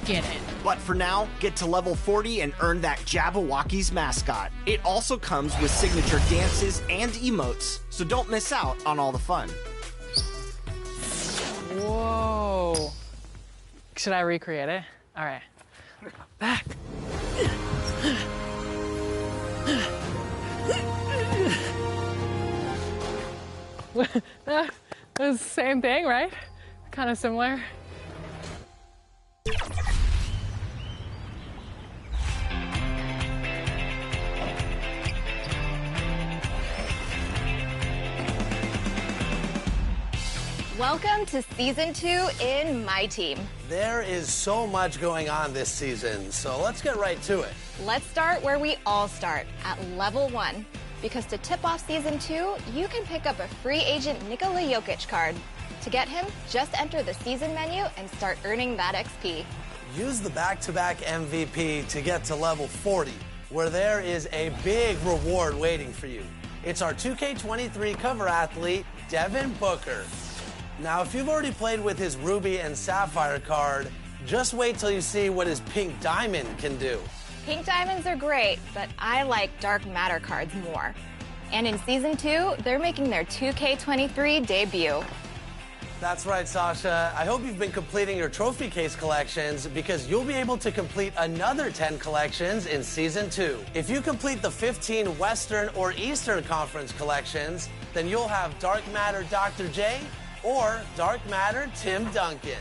get it. But for now, get to level 40 and earn that Jabberwockies mascot. It also comes with signature dances and emotes, so don't miss out on all the fun. Whoa. Should I recreate it? All right. Back. That's the same thing, right? Kind of similar. Welcome to Season 2 in My Team. There is so much going on this season, so let's get right to it. Let's start where we all start, at level 1. Because to tip off Season 2, you can pick up a free agent Nikola Jokic card. To get him, just enter the season menu and start earning that XP. Use the back-to-back MVP to get to level 40, where there is a big reward waiting for you. It's our 2K23 cover athlete, Devin Booker. Now, if you've already played with his Ruby and Sapphire card, just wait till you see what his Pink Diamond can do. Pink Diamonds are great, but I like Dark Matter cards more. And in Season 2, they're making their 2K23 debut. That's right, Sasha. I hope you've been completing your trophy case collections because you'll be able to complete another 10 collections in Season 2. If you complete the 15 Western or Eastern Conference collections, then you'll have Dark Matter Dr. J or Dark Matter Tim Duncan.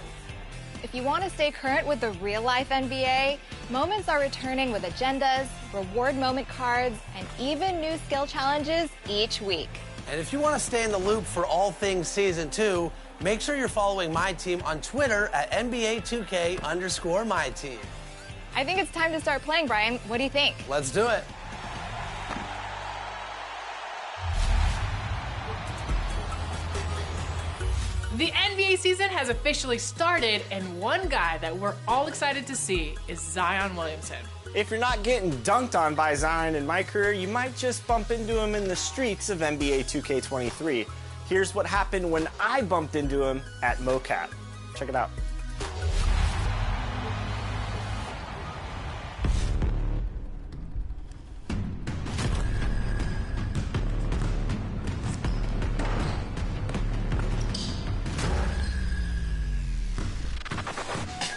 If you want to stay current with the real-life NBA, Moments are returning with agendas, reward moment cards, and even new skill challenges each week. And if you want to stay in the loop for all things Season 2, make sure you're following My Team on Twitter at NBA2K_MyTeam. I think it's time to start playing, Brian. What do you think? Let's do it. The NBA season has officially started, and one guy that we're all excited to see is Zion Williamson. If you're not getting dunked on by Zion in my career, you might just bump into him in the streets of NBA 2K23. Here's what happened when I bumped into him at MoCap. Check it out.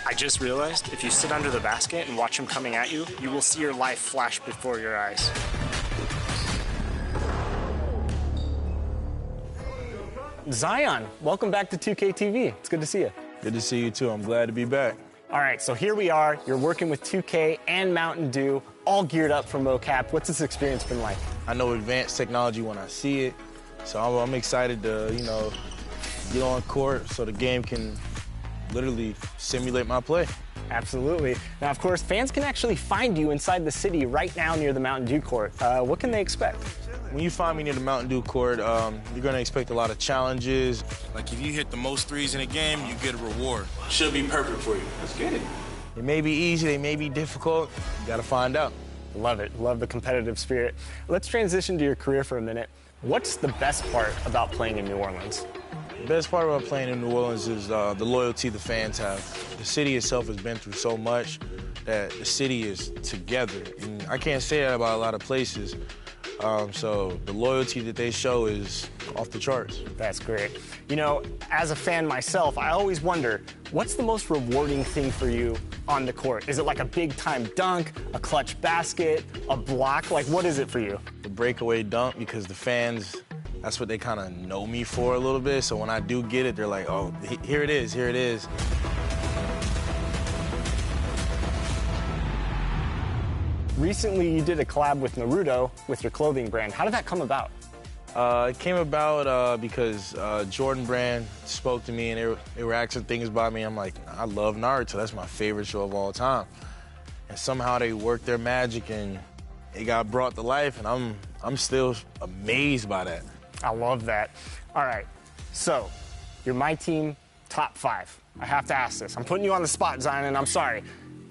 I just realized if you sit under the basket and watch him coming at you, you will see your life flash before your eyes. Zion, welcome back to 2K TV. It's good to see you. Good to see you too. I'm glad to be back. All right, so here we are. You're working with 2K and Mountain Dew, all geared up for MoCap. What's this experience been like? I know advanced technology when I see it, so I'm excited to, get on court so the game can literally simulate my play. Absolutely. Now, of course, fans can actually find you inside the city right now near the Mountain Dew court. What can they expect? When you find me near the Mountain Dew court, you're going to expect a lot of challenges. Like if you hit the most threes in a game, you get a reward. Should be perfect for you. Let's get it. It may be easy, they may be difficult. You got to find out. Love it. Love the competitive spirit. Let's transition to your career for a minute. What's the best part about playing in New Orleans? The best part about playing in New Orleans is the loyalty the fans have. The city itself has been through so much that the city is together. And I can't say that about a lot of places. So the loyalty that they show is off the charts. That's great. You know, as a fan myself, I always wonder, what's the most rewarding thing for you on the court? Is it like a big-time dunk, a clutch basket, a block? Like, what is it for you? The breakaway dunk, because the fans, that's what they kind of know me for a little bit. So when I do get it, they're like, oh, here it is, here it is. Recently, you did a collab with Naruto with your clothing brand. How did that come about? It came about because Jordan Brand spoke to me and they were asking things about me. I'm like, I love Naruto. That's my favorite show of all time. And somehow they worked their magic and it got brought to life, and I'm still amazed by that. I love that. All right, so you're My Team top 5. I have to ask this. I'm putting you on the spot, Zion, and I'm sorry.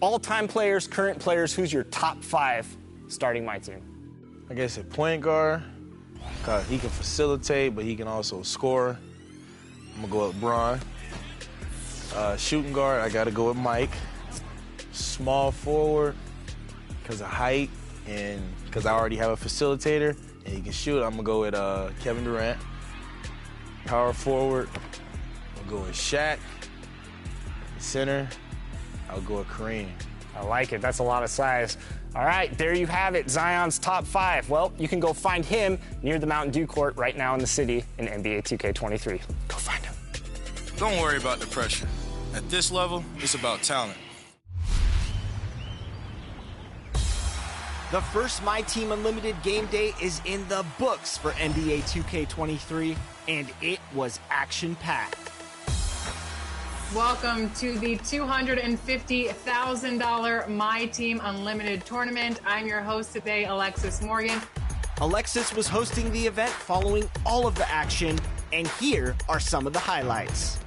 All-time players, current players, who's your top 5 starting My Team? I guess at point guard, because he can facilitate, but he can also score. I'm going to go with Bron. Shooting guard, I got to go with Mike. small forward because of height and because I already have a facilitator and he can shoot. I'm going to go with Kevin Durant. Power forward, I'll go with Shaq. Center, I'll go with Kareem. I like it. That's a lot of size. All right, there you have it, Zion's top 5. Well, you can go find him near the Mountain Dew court right now in the city in NBA 2K23. Go find him. Don't worry about the pressure. At this level, it's about talent. The first My Team Unlimited game day is in the books for NBA 2K23, and it was action-packed. Welcome to the $250,000 My Team Unlimited tournament. I'm your host today, Alexis Morgan. Alexis was hosting the event following all of the action, and here are some of the highlights.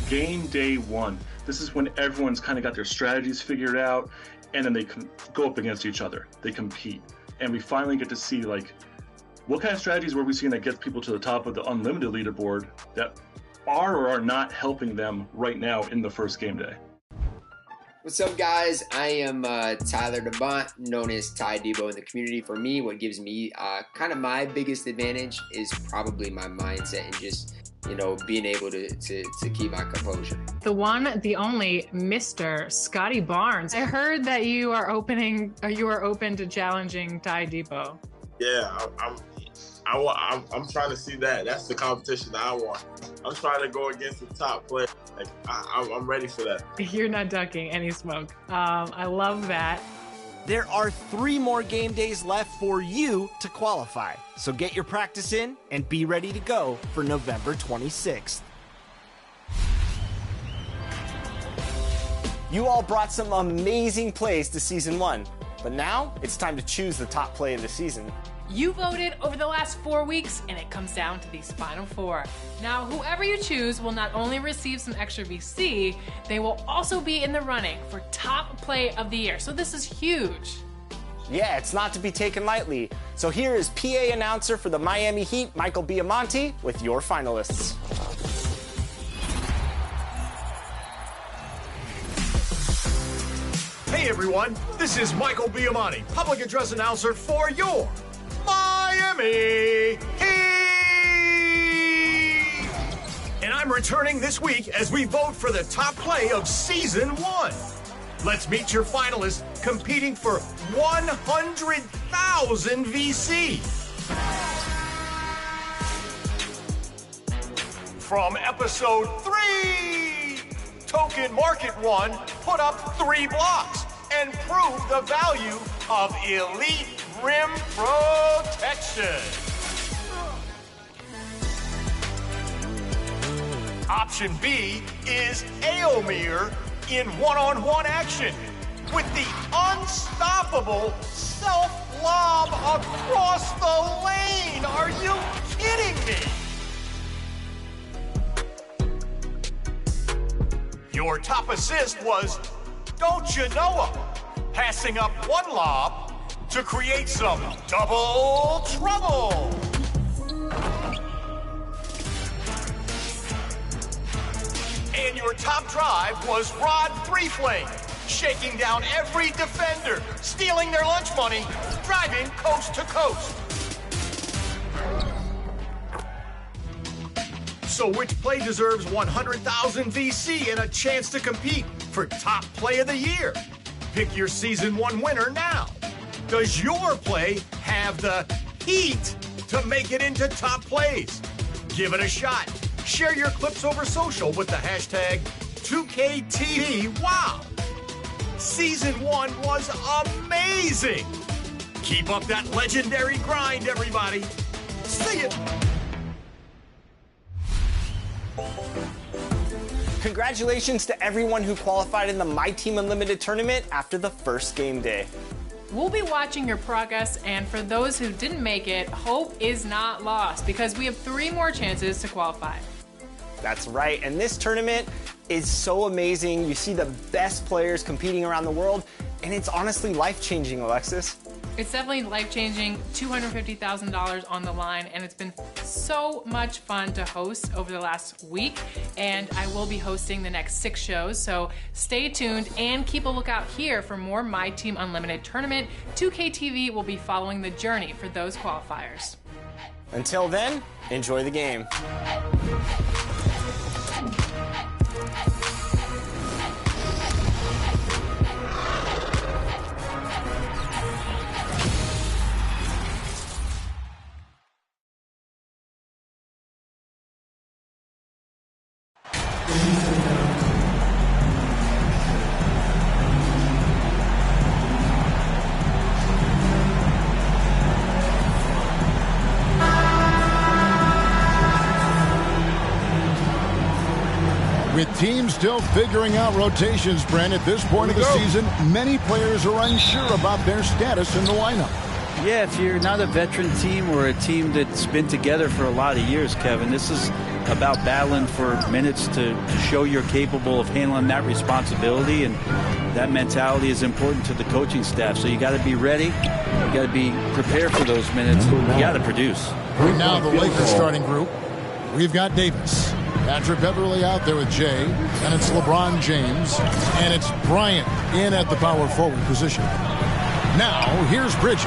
Game day 1. This is when everyone's kind of got their strategies figured out, and then they go up against each other. They compete. And we finally get to see, like, what kind of strategies were we seeing that gets people to the top of the Unlimited leaderboard that are or are not helping them right now in the first game day. What's up, guys? I am Tyler DeBont, known as Ty Debo in the community. For me, what gives me kind of my biggest advantage is probably my mindset and just, you know, being able to keep my composure. The one, the only, Mr. Scotty Barnes. I heard that you are open to challenging Ty Debo. Yeah, I'm trying to see that. That's the competition that I want. I'm trying to go against the top player. Like, I'm ready for that. You're not ducking any smoke. I love that. There are 3 more game days left for you to qualify. So get your practice in and be ready to go for November 26th. You all brought some amazing plays to Season 1, but now it's time to choose the top play of the season. You voted over the last 4 weeks, and it comes down to these final 4. Now, whoever you choose will not only receive some extra VC, they will also be in the running for top play of the year. So this is huge. Yeah, it's not to be taken lightly. So here is PA announcer for the Miami Heat, Michael Biamonte, with your finalists. Hey everyone, this is Michael Biamonte, public address announcer for your Miami Heat! And I'm returning this week as we vote for the top play of Season 1. Let's meet your finalists competing for 100,000 VC. From Episode 3, Token Market 1 put up 3 blocks and proved the value of elite rim protection. Option B is Aomir in one-on-one action with the unstoppable self-lob across the lane. Are you kidding me? Your top assist was Don't You Know Him, passing up 1 lob to create some double trouble. And your top drive was Rod 3-Flame, shaking down every defender, stealing their lunch money, driving coast to coast. So which play deserves 100,000 VC and a chance to compete for top play of the year? Pick your Season 1 winner now. Does your play have the heat to make it into top plays? Give it a shot. Share your clips over social with the hashtag 2KTVWow. Season 1 was amazing. Keep up that legendary grind, everybody. See ya. Congratulations to everyone who qualified in the My Team Unlimited tournament after the first game day. We'll be watching your progress, and for those who didn't make it, hope is not lost because we have 3 more chances to qualify. That's right, and this tournament is so amazing. You see the best players competing around the world, and it's honestly life-changing, Alexis. It's definitely life-changing, $250,000 on the line, and it's been so much fun to host over the last week, and I will be hosting the next 6 shows, so stay tuned and keep a lookout here for more My Team Unlimited tournament. 2K TV will be following the journey for those qualifiers. Until then, enjoy the game. With teams still figuring out rotations, Brent, at this point of the season, many players are unsure about their status in the lineup. Yeah, if you're not a veteran team or a team that's been together for a lot of years, Kevin, this is about battling for minutes to show you're capable of handling that responsibility, and that mentality is important to the coaching staff. So you got to be ready. You got to be prepared for those minutes. You got to produce. Now the Lakers starting group. We've got Davis. Patrick Beverly out there with Jay, and it's LeBron James, and it's Bryant in at the power forward position. Now, here's Bridges.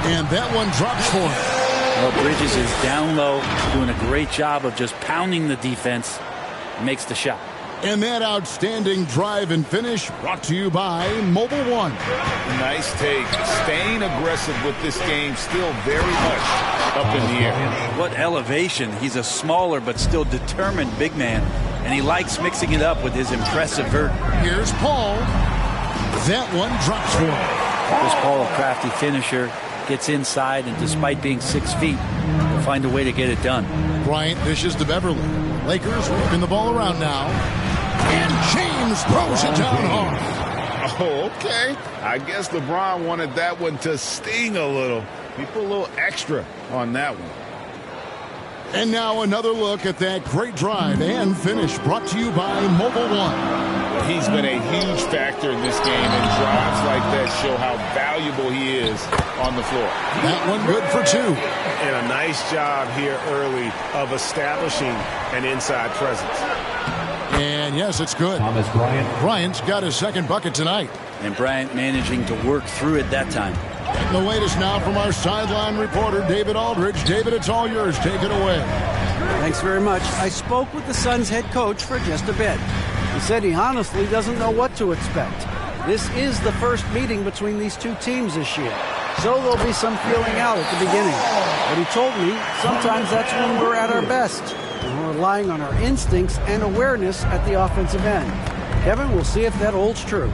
And that one drops for him. Well, Bridges is down low, doing a great job of just pounding the defense, makes the shot. And that outstanding drive and finish brought to you by Mobile One. Nice take. Staying aggressive with this game, still very much up in the air. What elevation. He's a smaller but still determined big man, and he likes mixing it up with his impressive vert. Here's Paul. That one drops for him. Chris Paul, a crafty finisher, gets inside, and despite being 6 feet, will find a way to get it done. Bryant dishes to Beverly. Lakers working the ball around now. And James throws it down hard. Oh, okay. I guess LeBron wanted that one to sting a little. He put a little extra on that one. And now another look at that great drive and finish brought to you by Mobile One. He's been a huge factor in this game, and drives like that show how valuable he is on the floor. That one good for 2. And a nice job here early of establishing an inside presence. And yes, it's good. Thomas Bryant. Bryant's got his second bucket tonight. And Bryant managing to work through it that time. And the latest now from our sideline reporter, David Aldridge. David, it's all yours. Take it away. Thanks very much. I spoke with the Suns head coach for just a bit. He said he honestly doesn't know what to expect. This is the first meeting between these two teams this year, so there'll be some feeling out at the beginning. But he told me sometimes that's when we're at our best, and we're relying on our instincts and awareness at the offensive end. Kevin, we'll see if that holds true.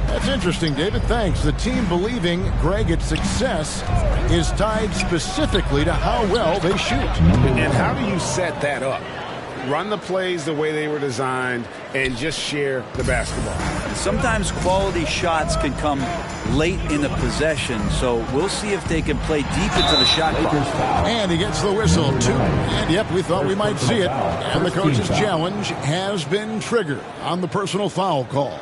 That's interesting, David. Thanks. The team believing, Greg, its success is tied specifically to how well they shoot. And how do you set that up? Run the plays the way they were designed and just share the basketball. Sometimes quality shots can come late in a possession, so we'll see if they can play deep into the shot clock. And he gets the whistle, too. And, yep, we thought we might see it. And the coach's challenge has been triggered on the personal foul call.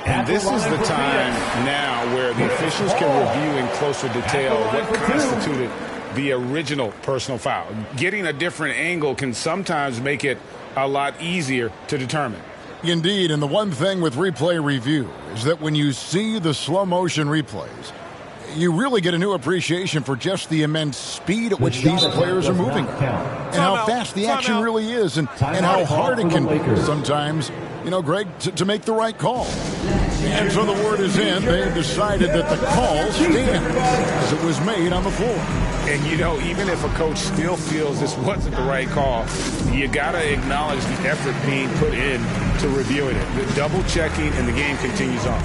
And this is the time now where the officials can review in closer detail what constituted the original personal foul. Getting a different angle can sometimes make it a lot easier to determine. Indeed, and the one thing with replay review is that when you see the slow motion replays, you really get a new appreciation for just the immense speed at which these players are moving and how fast the action really is and how hard it can be sometimes, you know, Greg, to make the right call. And so the word is in. They have decided that the call stands as it was made on the floor. And, you know, even if a coach still feels this wasn't the right call, you got to acknowledge the effort being put in to reviewing it. The double checking, and the game continues on.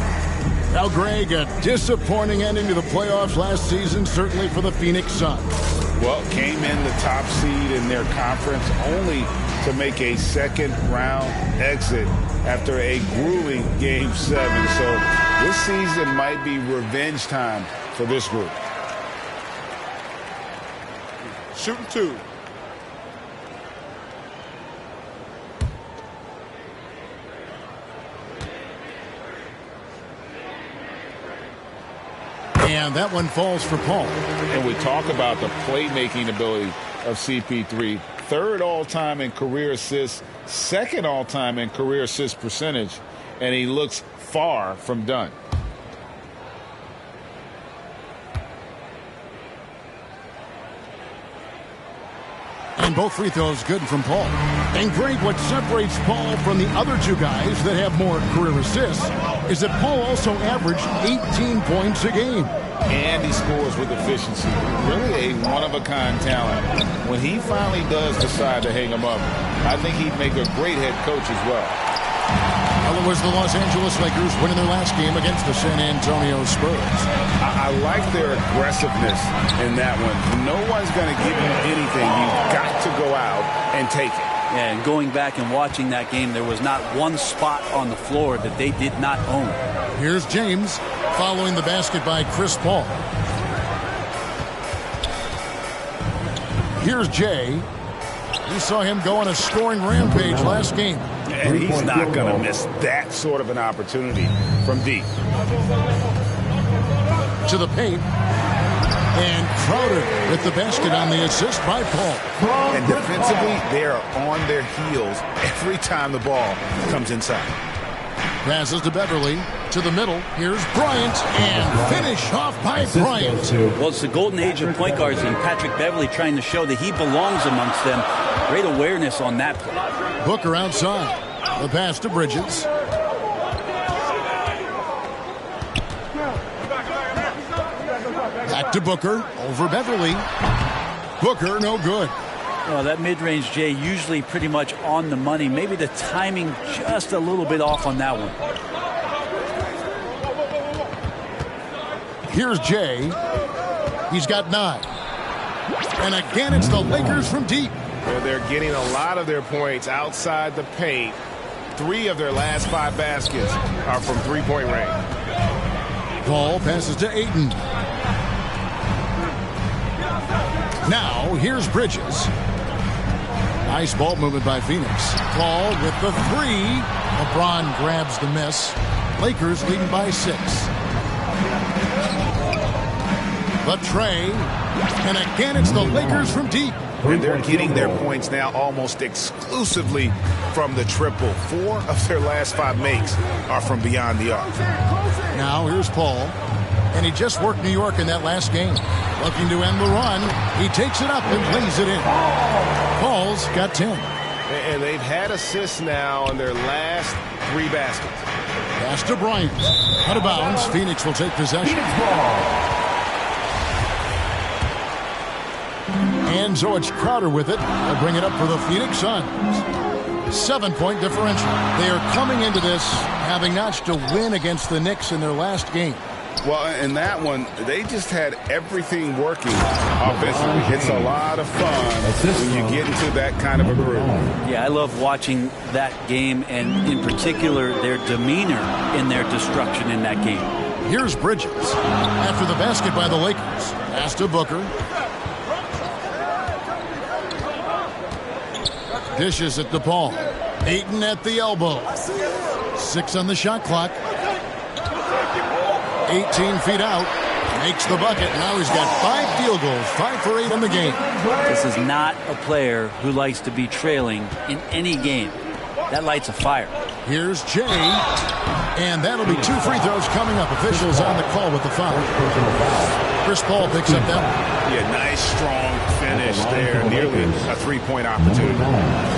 Now, Greg, a disappointing ending to the playoffs last season, certainly for the Phoenix Suns. Well, came in the top seed in their conference only to make a second-round exit after a grueling Game 7. So this season might be revenge time for this group. shooting 2. And that one falls for Paul. And we talk about the playmaking ability of CP3. 3rd all-time in career assists, 2nd all-time in career assist percentage, and he looks far from done. And both free throws good from Paul. And Greg, what separates Paul from the other 2 guys that have more career assists is that Paul also averaged 18 points a game. And he scores with efficiency. Really a one-of-a-kind talent. When he finally does decide to hang him up, I think he'd make a great head coach as well. Well, it was the Los Angeles Lakers winning their last game against the San Antonio Spurs. I like their aggressiveness in that one. No one's going to give you anything. You've got to go out and take it. Yeah, and going back and watching that game, there was not one spot on the floor that they did not own. Here's James following the basket by Chris Paul. Here's Jay. We saw him go on a scoring rampage last game. And he's not going to miss that sort of an opportunity from deep. To the paint. And Crowder with the basket on the assist by Paul. And defensively, they are on their heels every time the ball comes inside. Passes to Beverly. To the middle. Here's Bryant. And finish off by Bryant. Well, it's the golden age of point guards, and Patrick Beverly trying to show that he belongs amongst them. Great awareness on that play. Booker outside. The pass to Bridges. Back to Booker. Over Beverly. Booker, no good. Well, that mid-range, Jay, usually pretty much on the money. Maybe the timing just a little bit off on that one. Here's Jay. He's got 9. And again, it's the Lakers from deep. They're getting a lot of their points outside the paint. 3 of their last 5 baskets are from three-point range. Paul passes to Ayton. Now, here's Bridges. Nice ball movement by Phoenix. Paul with the 3. LeBron grabs the miss. Lakers leading by 6. The tray. And again, it's the Lakers from deep. And they're getting their points now almost exclusively from the triple. 4 of their last 5 makes are from beyond the arc. Now here's Paul. And he just worked New York in that last game. Looking to end the run. He takes it up and lays it in. Paul's got 10. And they've had assists now on their last 3 baskets. Pass to Bryant. Out of bounds. Phoenix will take possession. And so it's Crowder with it. They'll bring it up for the Phoenix Suns. 7-point differential. They are coming into this having notched a win against the Knicks in their last game. Well, in that one, they just had everything working offensively. It's a lot of fun when you get into that kind of a groove. Yeah, I love watching that game, and in particular, their demeanor in their destruction in that game. Here's Bridges. After the basket by the Lakers. Pass to Booker. Dishes it to Paul. Ayton at the elbow. 6 on the shot clock. 18 feet out. Makes the bucket. Now he's got 5 field goals. 5 for 8 in the game. This is not a player who likes to be trailing in any game. That lights a fire. Here's Jay. And that'll be 2 free throws coming up. Officials on the call with the foul. Chris Paul picks up that one. Yeah, nice, strong finish there. Nearly a 3-point opportunity.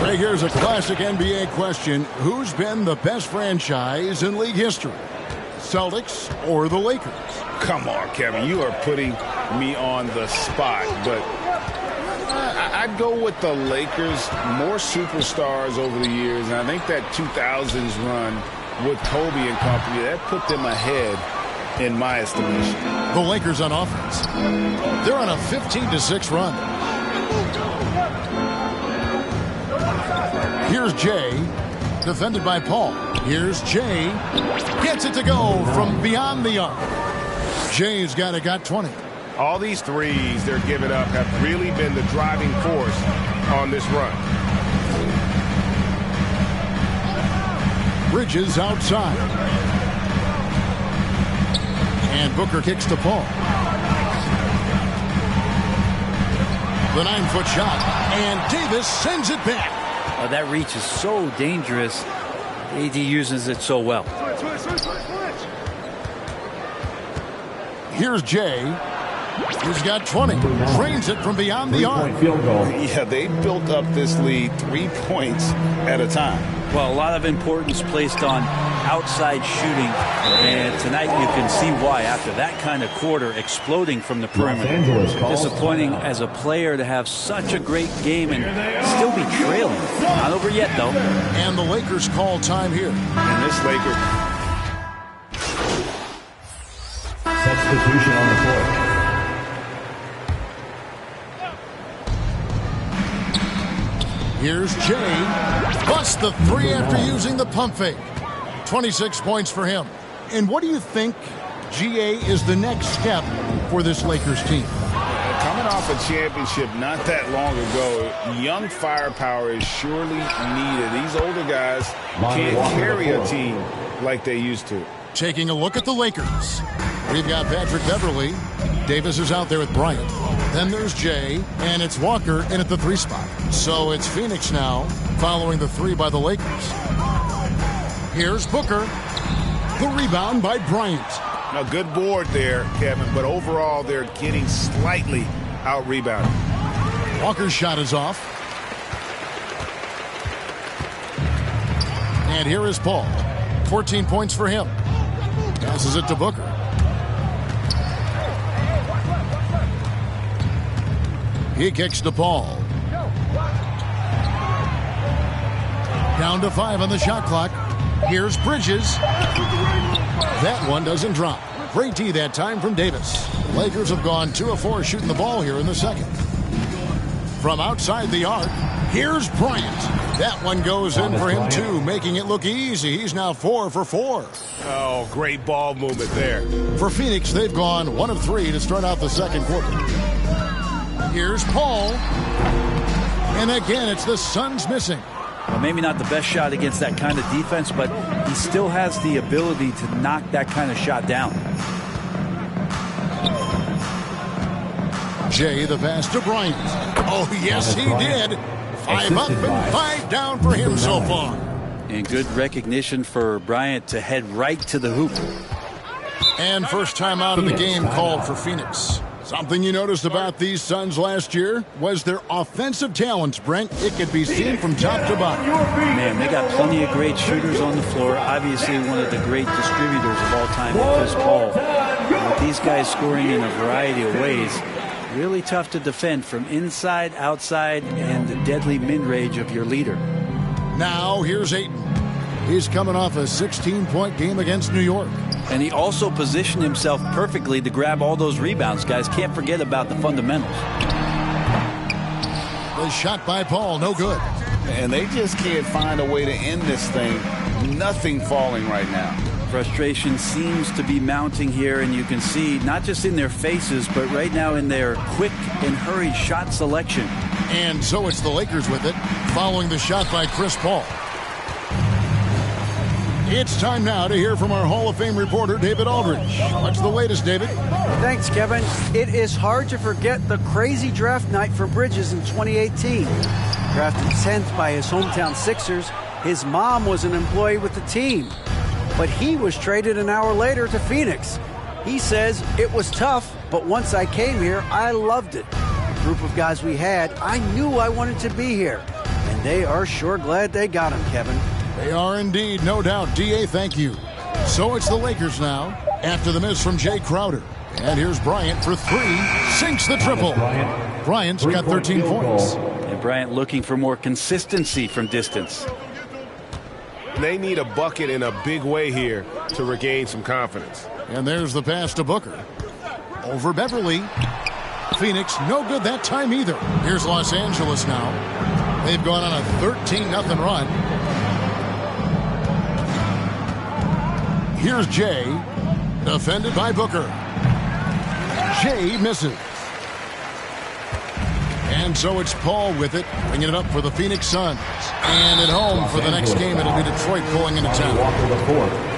Ray, here's a classic NBA question. Who's been the best franchise in league history? Celtics or the Lakers? Come on, Kevin. You are putting me on the spot. But I'd go with the Lakers. More superstars over the years. And I think that 2000s run with Kobe and company, that put them ahead in my estimation. The Lakers on offense. They're on a 15-6 run. Here's Jay, defended by Paul. Here's Jay. Gets it to go from beyond the arc. Jay's got 20. All these threes they're giving up have really been the driving force on this run. Bridges outside. And Booker kicks to Paul. The 9-foot shot. And Davis sends it back. That reach is so dangerous. AD uses it so well. Here's Jay. He's got 20. Trains it from beyond the arc. Yeah, they built up this lead 3 points at a time. Well, a lot of importance placed on outside shooting, and tonight you can see why after that kind of quarter exploding from the perimeter. Disappointing as a player to have such a great game and still be trailing. Not over yet, though. And the Lakers call time here. And this Lakers. Substitution on the court. Here's Jay. Busts the three after using the pump fake. 26 points for him. And what do you think, GA, is the next step for this Lakers team? Coming off a championship not that long ago, young firepower is surely needed. These older guys can't carry a team like they used to. Taking a look at the Lakers. We've got Patrick Beverly. Davis is out there with Bryant. Then there's Jay, and it's Walker in at the 3 spot. So it's Phoenix now, following the 3 by the Lakers. Here's Booker. The rebound by Bryant. A good board there, Kevin, but overall they're getting slightly out-rebounded. Walker's shot is off. And here is Paul. 14 points for him. Passes it to Booker. He kicks to Paul. Down to 5 on the shot clock. Here's Bridges. That one doesn't drop. Great D that time from Davis. The Lakers have gone 2 of 4 shooting the ball here in the second. From outside the arc, here's Bryant. That one goes in for him too, making it look easy. He's now 4 for 4. Oh, great ball movement there. For Phoenix, they've gone 1 of 3 to start out the second quarter. Here's Paul. And again, it's the Suns missing. Well, maybe not the best shot against that kind of defense, but he still has the ability to knock that kind of shot down. Jay, the pass to Bryant. Oh, yes, he did. 5 up and 5 down for him so far. And good recognition for Bryant to head right to the hoop. And first time out of the game called for Phoenix. Something you noticed about these Suns last year was their offensive talents, Brent. It could be seen from top to bottom. Man, they got plenty of great shooters on the floor. Obviously, one of the great distributors of all time, Chris Paul. And with these guys scoring in a variety of ways, really tough to defend from inside, outside, and the deadly mid-range of your leader. Now, here's Ayton. He's coming off a 16-point game against New York. And he also positioned himself perfectly to grab all those rebounds, guys. Can't forget about the fundamentals. The shot by Paul, no good. And they just can't find a way to end this thing. Nothing falling right now. Frustration seems to be mounting here, and you can see not just in their faces, but right now in their quick and hurried shot selection. And so it's the Lakers with it, following the shot by Chris Paul. It's time now to hear from our Hall of Fame reporter, David Aldridge. What's the latest, David? Thanks, Kevin. It is hard to forget the crazy draft night for Bridges in 2018. Drafted 10th by his hometown Sixers, his mom was an employee with the team. But he was traded an hour later to Phoenix. He says, it was tough, but once I came here, I loved it. The group of guys we had, I knew I wanted to be here. And they are sure glad they got him, Kevin. They are indeed, no doubt. D.A., thank you. So it's the Lakers now, after the miss from Jay Crowder. And here's Bryant for 3, sinks the triple. Bryant's got 13 points. And Bryant looking for more consistency from distance. They need a bucket in a big way here to regain some confidence. And there's the pass to Booker. Over Beverly. Phoenix, no good that time either. Here's Los Angeles now. They've gone on a 13-0 run. Here's Jay, defended by Booker. Jay misses. And so it's Paul with it, bringing it up for the Phoenix Suns. And at home for the next game, it'll be Detroit going into town.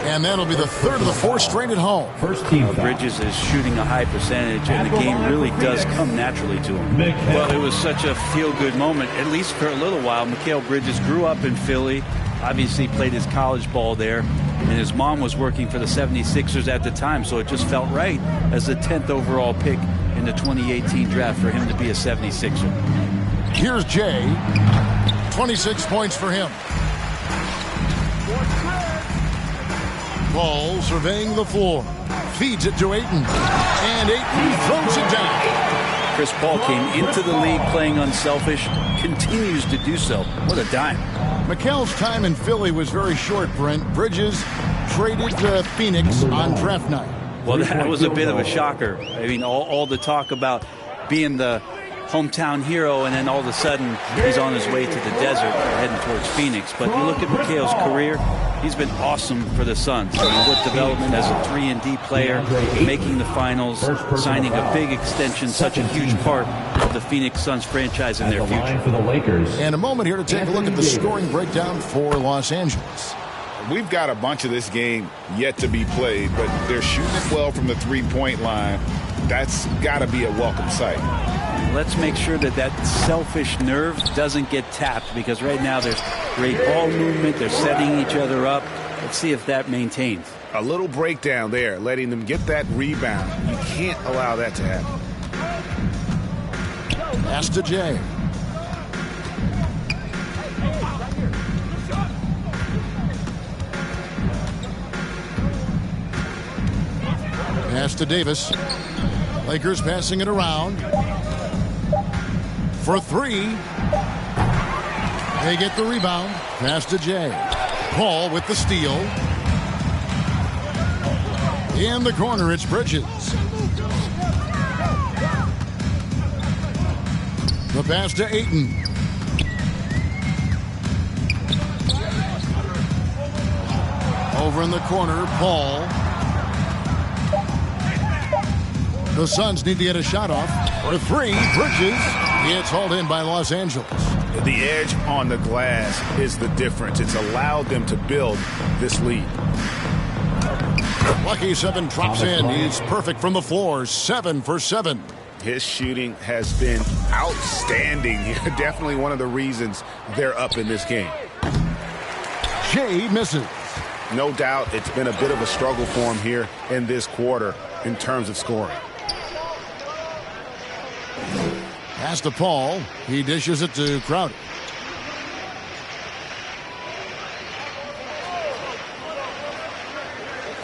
And that'll be the third of the four straight at home. Bridges is shooting a high percentage, and the game really does come naturally to him. Well, it was such a feel-good moment, at least for a little while. Mikal Bridges grew up in Philly, obviously played his college ball there, and his mom was working for the 76ers at the time, so it just felt right as the 10th overall pick in the 2018 draft for him to be a 76er. Here's Jay. 26 points for him. Paul surveying the floor. Feeds it to Ayton. And Ayton throws it down. Chris Paul came into the league playing unselfish, continues to do so. What a dime. Mikal's time in Philly was very short, Brent. Bridges traded to Phoenix on draft night. Well, that was a bit of a shocker. I mean, all the talk about being the hometown hero, and then all of a sudden he's on his way to the desert heading towards Phoenix. But you look at Mikal's career, he's been awesome for the Suns. I mean, what development as a 3-and-D player, making the finals, signing a big extension, such a huge part of the Phoenix Suns franchise in their future. And a moment here to take a look at the scoring breakdown for Los Angeles. We've got a bunch of this game yet to be played, but they're shooting it well from the three-point line. That's got to be a welcome sight. Let's make sure that that selfish nerve doesn't get tapped, because right now there's great ball movement. They're setting each other up. Let's see if that maintains. A little breakdown there, letting them get that rebound. You can't allow that to happen. Pass to Jay. Pass to Davis. Lakers passing it around. For three. They get the rebound. Pass to Jay. Paul with the steal. In the corner, it's Bridges. The pass to Ayton. Over in the corner, Paul. The Suns need to get a shot off. For three, Bridges. It's hauled in by Los Angeles. The edge on the glass is the difference. It's allowed them to build this lead. Lucky 7 drops in. He's perfect from the floor. 7 for 7. His shooting has been outstanding. Definitely one of the reasons they're up in this game. Jay misses. No doubt it's been a bit of a struggle for him here in this quarter in terms of scoring. Pass to Paul. He dishes it to Crowder.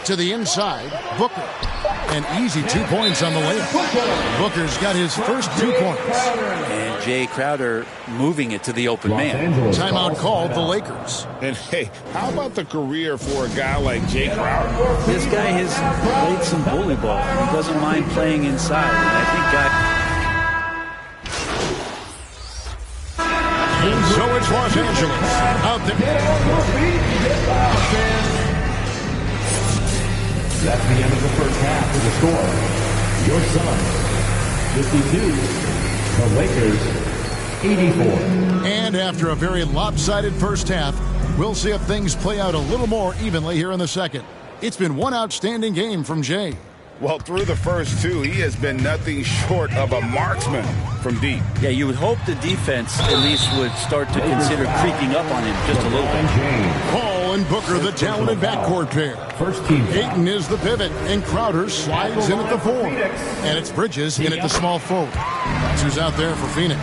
To the inside, Booker. An easy 2 points on the layup. Booker's got his first 2 points. And Jay Crowder moving it to the open man. Timeout called the Lakers. And hey, how about the career for a guy like Jay Crowder? This guy has played some bully ball. He doesn't mind playing inside. And I think so it's Los Angeles out there. That's the end of the first half of the score. Your Suns 52, the Lakers 84. And after a very lopsided first half, we'll see if things play out a little more evenly here in the second. It's been one outstanding game from Jay. Well, through the first two, he has been nothing short of a marksman from deep. Yeah, you would hope the defense at least would start to consider creeping up on him just a little bit. Paul and Booker, the talented backcourt pair. First team. Ayton is the pivot, and Crowder slides in at the 4. And it's Bridges in at the small forward. That's who's out there for Phoenix.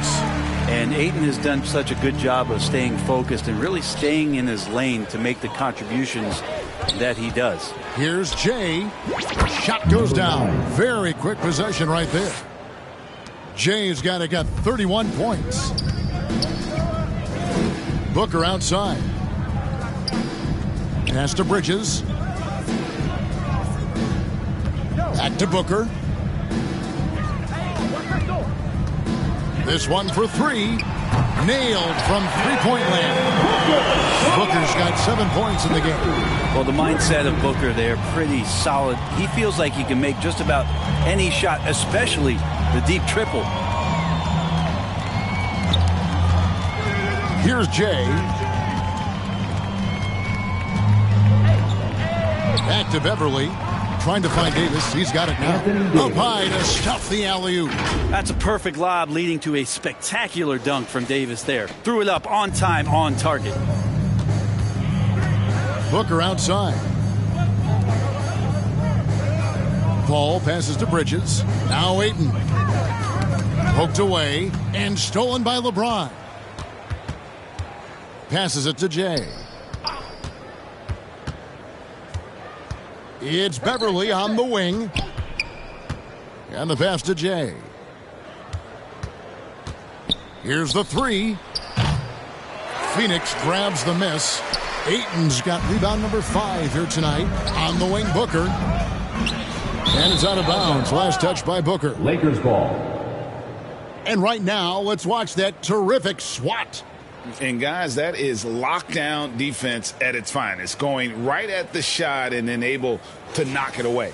And Ayton has done such a good job of staying focused and really staying in his lane to make the contributions that he does. Here's Jay. Shot goes down. Very quick possession right there. Jay's got 31 points. Booker outside. Pass to Bridges. Back to Booker. This one for 3. Nailed from three-point land. Booker's got 7 points in the game. Well, the mindset of Booker there, pretty solid. He feels like he can make just about any shot, especially the deep triple. Here's Jay. Back to Beverly. Trying to find Davis. He's got it now. Up high to stuff the alley-oop. That's a perfect lob leading to a spectacular dunk from Davis there. Threw it up on time, on target. Booker outside. Paul passes to Bridges. Now Ayton. Poked away and stolen by LeBron. Passes it to Jay. It's Beverly on the wing. And the pass to Jay. Here's the three. Phoenix grabs the miss. Ayton's got rebound number 5 here tonight. On the wing, Booker. And it's out of bounds. Last touch by Booker. Lakers ball. And right now, let's watch that terrific swat. And guys, that is lockdown defense at its finest. Going right at the shot and then able to knock it away.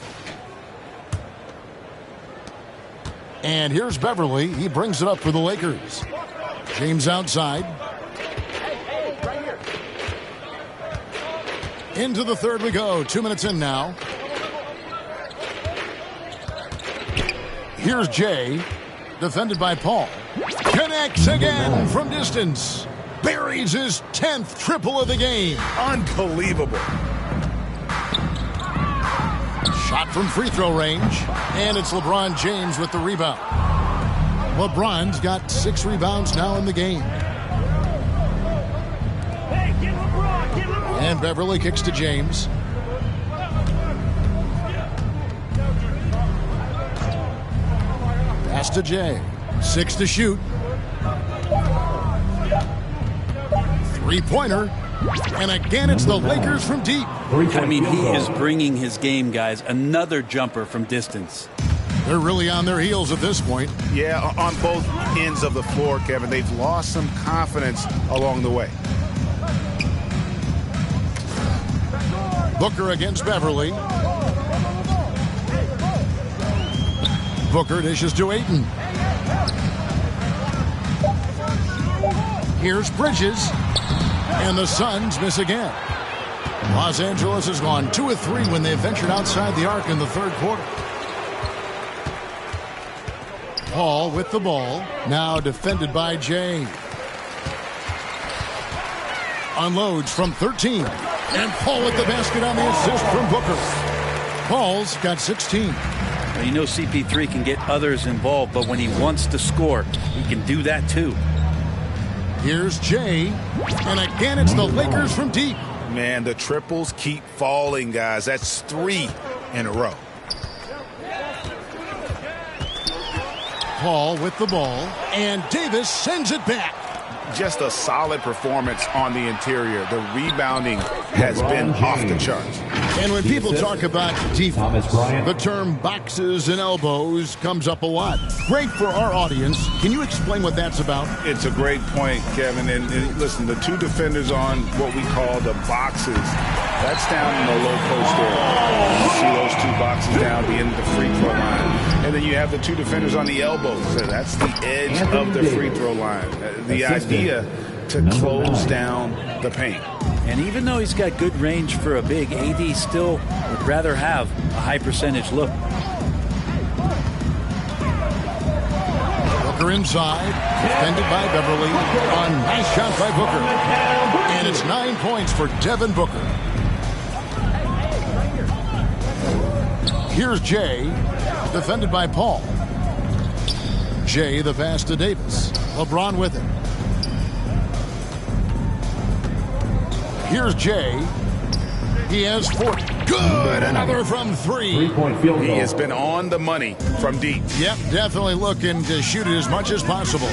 And here's Beverly. He brings it up for the Lakers. James outside. Into the third we go. 2 minutes in now. Here's Jay. Defended by Paul. Connects again from distance. Buries his 10th triple of the game. Unbelievable. Shot from free throw range. And it's LeBron James with the rebound. LeBron's got 6 rebounds now in the game. And Beverly kicks to James. Pass to Jay. 6 to shoot. Three-pointer. And again, it's the Lakers from deep. I mean, he is bringing his game, guys. Another jumper from distance. They're really on their heels at this point. Yeah, on both ends of the floor, Kevin. They've lost some confidence along the way. Booker against Beverly. Booker dishes to Ayton. Here's Bridges. And the Suns miss again. Los Angeles has gone 2 of 3 when they ventured outside the arc in the third quarter. Paul with the ball. Now defended by Jay. Unloads from 13. And Paul with the basket on the assist from Booker. Paul's got 16. Well, you know CP3 can get others involved, but when he wants to score, he can do that too. Here's Jay. And again, it's the Lakers from deep. Man, the triples keep falling, guys. That's 3 in a row. Paul with the ball. And Davis sends it back. Just a solid performance on the interior. The rebounding has been off the charts. And when people talk about defense, the term boxes and elbows comes up a lot. Great for our audience. Can you explain what that's about? It's a great point, Kevin. And listen, the 2 defenders on what we call the boxes, that's down in the low post area. You see those 2 boxes down the end of the free throw line. And then you have the 2 defenders on the elbows. That's the edge of the free throw line. The idea to close down the paint. And even though he's got good range for a big, AD still would rather have a high percentage look. Booker inside, defended by Beverly. A nice shot by Booker. And it's 9 points for Devin Booker. Here's Jay, defended by Paul. Jay, the pass to Davis. LeBron with it. Here's Jay. He has 40. Good. Another from 3. Three-point field goal. He has been on the money from deep. Yep, definitely looking to shoot it as much as possible.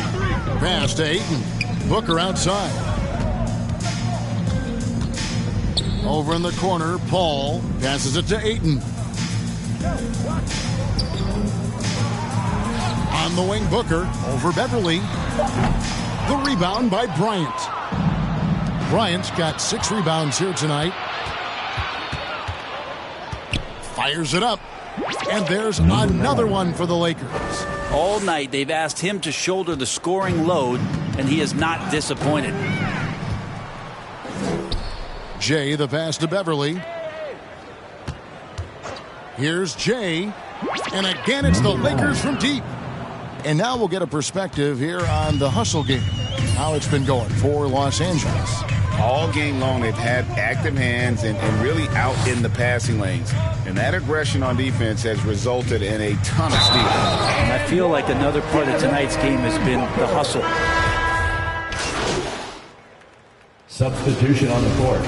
Pass to Ayton. Booker outside. Over in the corner, Paul passes it to Ayton. On the wing, Booker over Beverly. The rebound by Bryant. Bryant's got 6 rebounds here tonight. Fires it up. And there's another one for the Lakers. All night they've asked him to shoulder the scoring load, and he is not disappointed. Jay, the pass to Beverly. Here's Jay. And again, it's the Lakers from deep. And now we'll get a perspective here on the hustle game. How it's been going for Los Angeles. All game long, they've had active hands and really out in the passing lanes. And that aggression on defense has resulted in a ton of steals. And I feel like another part of tonight's game has been the hustle. Substitution on the court.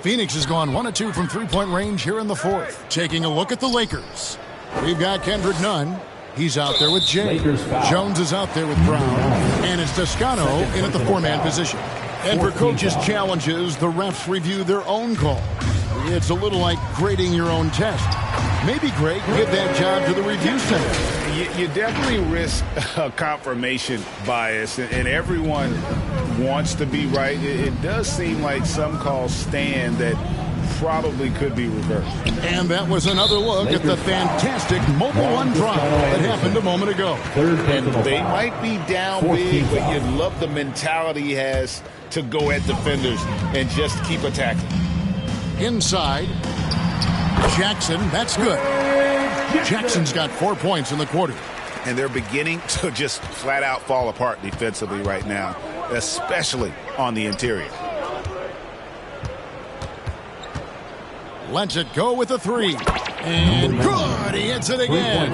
Phoenix has gone 1 of 2 from three-point range here in the fourth. Taking a look at the Lakers. We've got Kendrick Nunn. He's out there with Jay. Jones is out there with Brown. And it's Toscano in at the 4-man position. And for coaches' challenges, the refs review their own call. It's a little like grading your own test. Maybe, Greg, give that job to the review center. You definitely risk a confirmation bias, and everyone wants to be right. It does seem like some calls stand that probably could be reversed. And that was another look at the fantastic mobile one drop that happened a moment ago. And they might be down big, but you'd love the mentality he has to go at defenders and just keep attacking. Inside, Jackson, that's good. Jackson's got 4 points in the quarter. And they're beginning to just flat out fall apart defensively right now, especially on the interior. Lets it go with a 3. And good, he hits it again.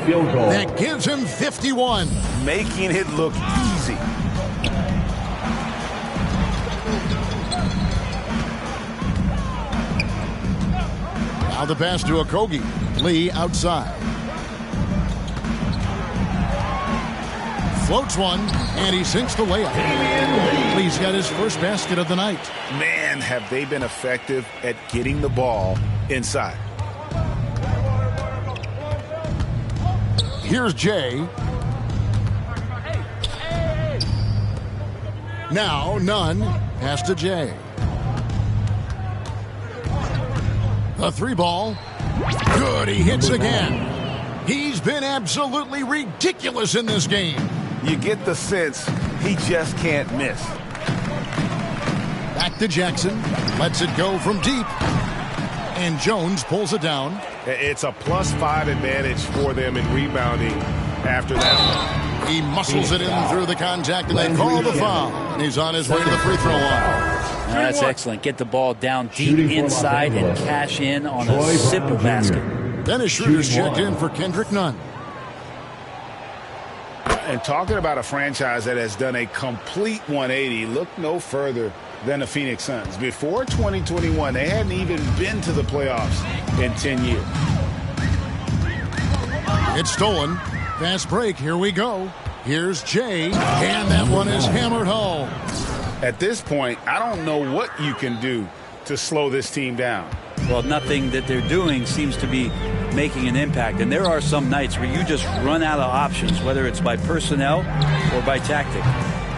That gives him 51. Making it look easy. Now the pass to Okogie. Lee outside. Floats one, and he sinks the layup. Lee's got his first basket of the night. Man, have they been effective at getting the ball inside. Here's Jay. Now Nunn. Pass to Jay. The 3 ball. Good, he hits again. He's been absolutely ridiculous in this game. You get the sense he just can't miss. Back to Jackson. Lets it go from deep. And Jones pulls it down. It's a +5 advantage for them in rebounding after that. He muscles it in through the contact, and they call the foul. And he's on his way to the free throw line. That's excellent. Get the ball down deep inside and cash in on a simple basket. Dennis Schroeder's checked in for Kendrick Nunn. And talking about a franchise that has done a complete 180, look no further than the Phoenix Suns. Before 2021, they hadn't even been to the playoffs in 10 years. It's stolen. Fast break. Here we go. Here's Jay. And that one is hammered home. At this point, I don't know what you can do to slow this team down. Well, nothing that they're doing seems to be making an impact. And there are some nights where you just run out of options, whether it's by personnel or by tactic.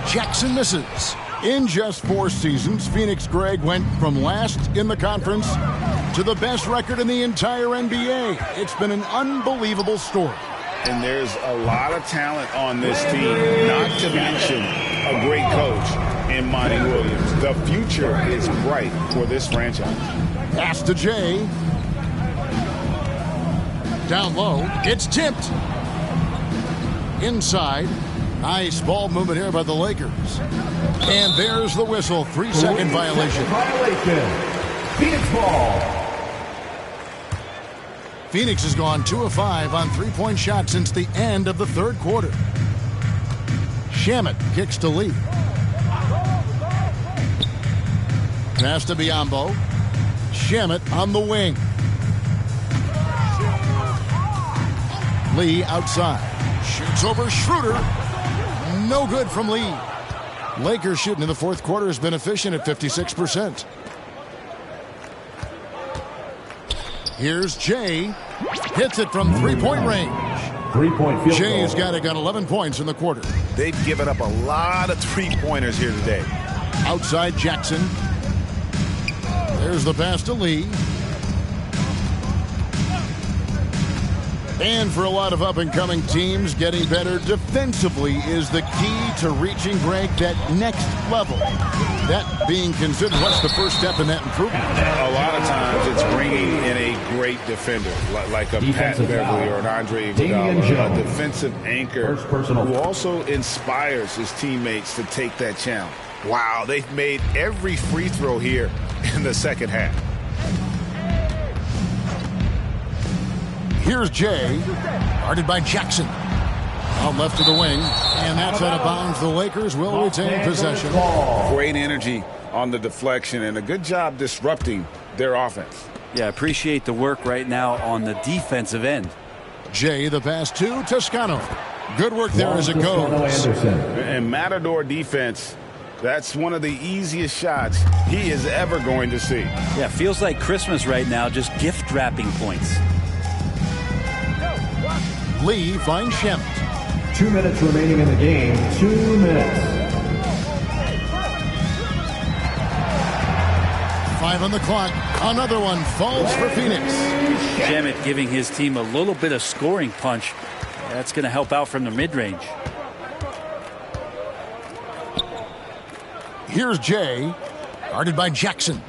Jackson misses. In just 4 seasons, Phoenix, Greg, went from last in the conference to the best record in the entire NBA. It's been an unbelievable story. And there's a lot of talent on this team, not to mention a great coach in Monty Williams. The future is bright for this franchise. Pass to Jay. Down low. It's tipped. Inside. Nice ball movement here by the Lakers. And there's the whistle. 3-second violation. Phoenix ball. Phoenix has gone 2 of 5 on 3-point shots since the end of the third quarter. Shamet kicks to Lee. Pass to Biyombo. Shamet on the wing. Lee outside. Shoots over Schroeder. No good from Lee. Lakers shooting in the fourth quarter has been efficient at 56%. Here's Jay. Hits it from 3-point range. 3-point field Jay's goal. got 11 points in the quarter. They've given up a lot of three-pointers here today. Outside Jackson. There's the pass to Lee. And for a lot of up-and-coming teams, getting better defensively is the key to reaching, Greg, that next level. That being considered, what's the first step in that improvement? A lot of times it's bringing in a great defender, like a Pat Beverly or an Andre Iguodala, a defensive anchor who also inspires his teammates to take that challenge. Wow, they've made every free throw here in the second half. Here's Jay, guarded by Jackson. Out left to the wing, and that's out of bounds. The Lakers will retain possession. Great energy on the deflection and a good job disrupting their offense. Yeah, appreciate the work right now on the defensive end. Jay, the pass to Toscano. Good work there as it goes. And Matador defense, that's one of the easiest shots he is ever going to see. Yeah, feels like Christmas right now, just gift wrapping points. Lee finds Shamet. 2 minutes remaining in the game. 2 minutes. 5 on the clock. Another one falls for Phoenix. Shamet giving his team a little bit of scoring punch. That's going to help out from the mid-range. Here's Jay, guarded by Jackson.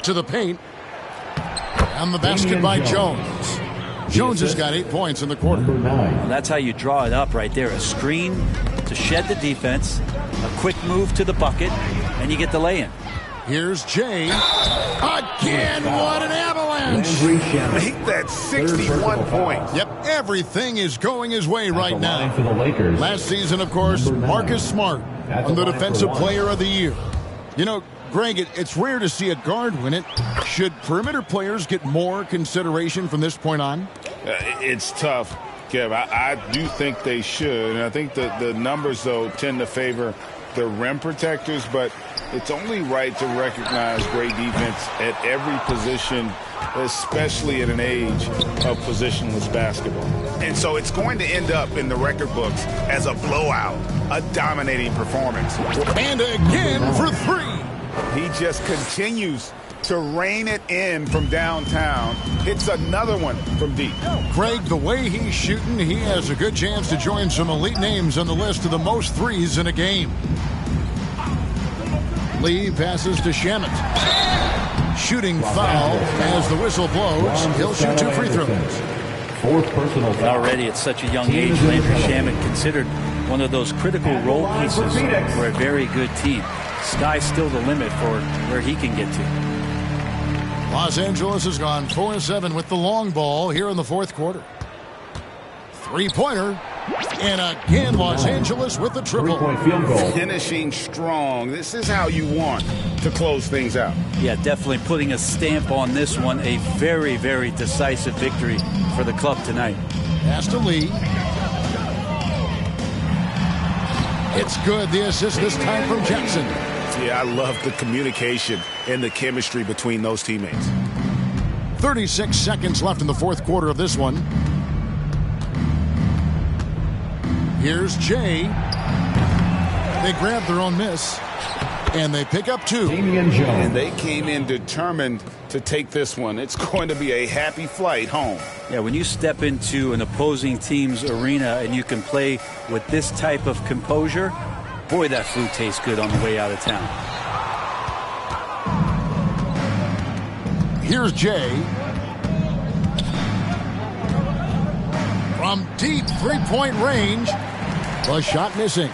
To the paint. And the basket by Jones. Jones has got 8 points in the quarter. Well, that's how you draw it up right there. A screen to shed the defense, a quick move to the bucket, and you get the lay-in. Here's Jay. Again, what an avalanche. Make that 61 points. Yep, everything is going his way right now. For the Lakers. Last season, of course, Marcus Smart won the Defensive Player of the Year. You know, Greg, it's rare to see a guard win it. Should perimeter players get more consideration from this point on? It's tough, Kev. I do think they should. And I think that the numbers, though, tend to favor the rim protectors. But it's only right to recognize great defense at every position, especially at an age of positionless basketball. And so it's going to end up in the record books as a blowout, a dominating performance. And again for 3. He just continues to rein it in from downtown. Hits another one from deep. Greg, the way he's shooting, he has a good chance to join some elite names on the list of the most threes in a game. Lee passes to Shamet. Shooting foul as the whistle blows. He'll shoot 2 free throws. 4th personal foul. Already at such a young age, Landry Shamet considered one of those critical role pieces for a very good team. Sky's still the limit for where he can get to. Los Angeles has gone 4-7 with the long ball here in the 4th quarter. 3-pointer. And again, Los Angeles with the triple. 3-point field goal. Finishing strong. This is how you want to close things out. Yeah, definitely putting a stamp on this one. A very, very decisive victory for the club tonight. Pass to Lee. It's good. The assist this time from Jackson. Yeah, I love the communication and the chemistry between those teammates. 36 seconds left in the 4th quarter of this one. Here's Jay. They grab their own miss, and they pick up 2. And they came in determined to take this one. It's going to be a happy flight home. Yeah, when you step into an opposing team's arena and you can play with this type of composure, boy, that food tastes good on the way out of town. Here's Jay. From deep 3-point range. The shot missing.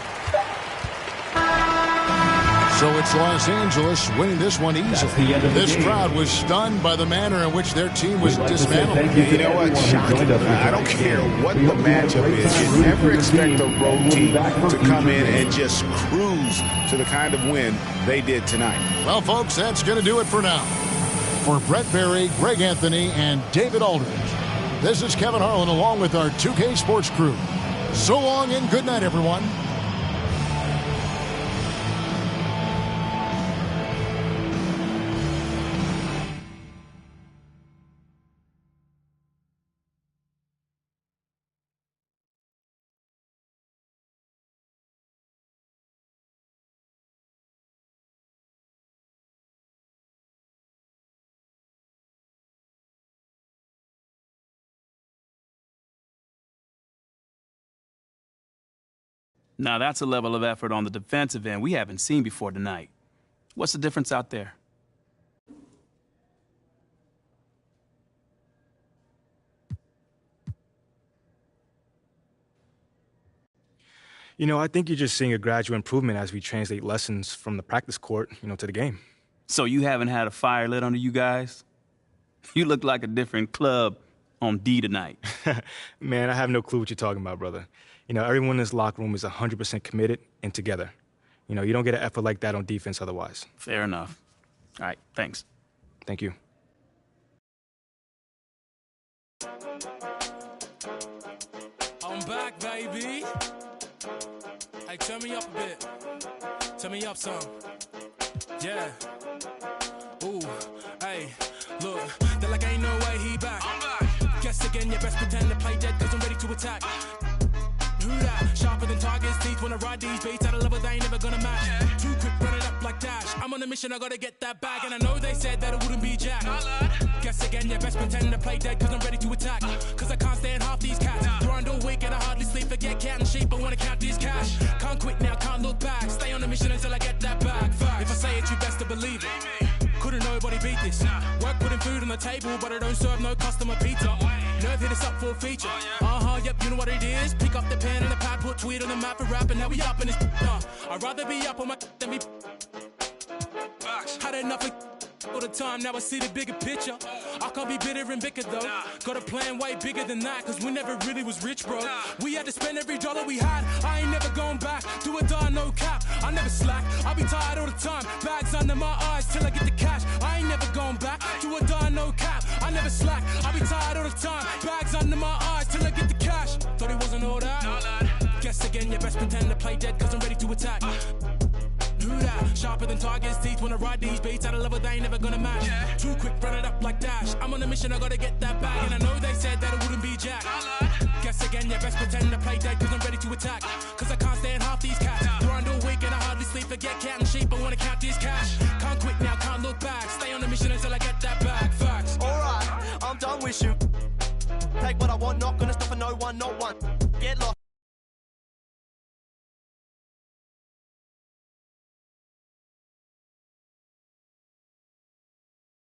So it's Los Angeles winning this one easily. This crowd was stunned by the manner in which their team was dismantled. You know what? Shocking. I don't care what the matchup is. You never expect a road team to come in and just cruise to the kind of win they did tonight. Well, folks, that's going to do it for now. For Brett Berry, Greg Anthony, and David Aldridge, this is Kevin Harlan along with our 2K Sports crew. So long and good night, everyone. Now that's a level of effort on the defensive end we haven't seen before tonight. What's the difference out there? You know, I think you're just seeing a gradual improvement as we translate lessons from the practice court, to the game. So you haven't had a fire lit under you guys? You look like a different club on D tonight. Man, I have no clue what you're talking about, brother. Everyone in this locker room is 100% committed and together. You don't get an effort like that on defense otherwise. Fair enough. All right, thanks. Thank you. I'm back, baby. Hey, turn me up a bit. Turn me up some. Yeah. Ooh, hey, look, they're like ain't no way he back. I'm back. Guess again, you best pretend to play dead cause I'm ready to attack. Who that? Sharper than tigers' teeth when I ride these beats at a level they ain't never gonna match. Yeah. Too quick, run it up like Dash. I'm on a mission, I gotta get that bag. And I know they said that it wouldn't be Jack. Guess again, you best pretend to play dead cause I'm ready to attack. Cause I can't stand half these cats. Grind all week and I hardly sleep. Forget cat and sheep, I wanna count these cash. Can't quit now, can't look back. Stay on the mission until I get that bag. If I say it, you best to believe it. Couldn't nobody beat this. Work putting food on the table, but I don't serve no customer pizza. Nerve hit us up for a feature. Yep, you know what it is. Pick up the pen and the pad, put tweet on the map for rap, and now we up in this. I'd rather be up on my than be. Had enough of all the time, now I see the bigger picture. I can't be bitter and bicker though. Got a plan way bigger than that, cause we never really was rich, bro. We had to spend every dollar we had. I ain't never going back. Do or die, no cap. I never slack. I'll be tired all the time. Bags under my eyes till I get the cash. I ain't never going back. Do or die, no cap. I never slack. I'll be tired all the time. Bags under my eyes till I get the cash. Thought it wasn't all that. No, lad. Guess again, you best pretend to play dead cause I'm ready to attack. Who that? Sharper than tigers' teeth when I ride these beats at a level they ain't never gonna match. Yeah. Too quick, run it up like Dash. I'm on a mission, I gotta get that bag. And I know they said that it wouldn't be Jack. Guess again, you best pretend to play dead cause I'm ready to attack. Cause I can't stand half these cats. Grind all week and I hardly sleep. Forget cat and sheep, I wanna count these cash. Can't quit now, can't look back. Stay on the mission until I get that bag. Facts. Alright, I'm done with you. Take what I want, not gonna stop for no one, not one. Get lost.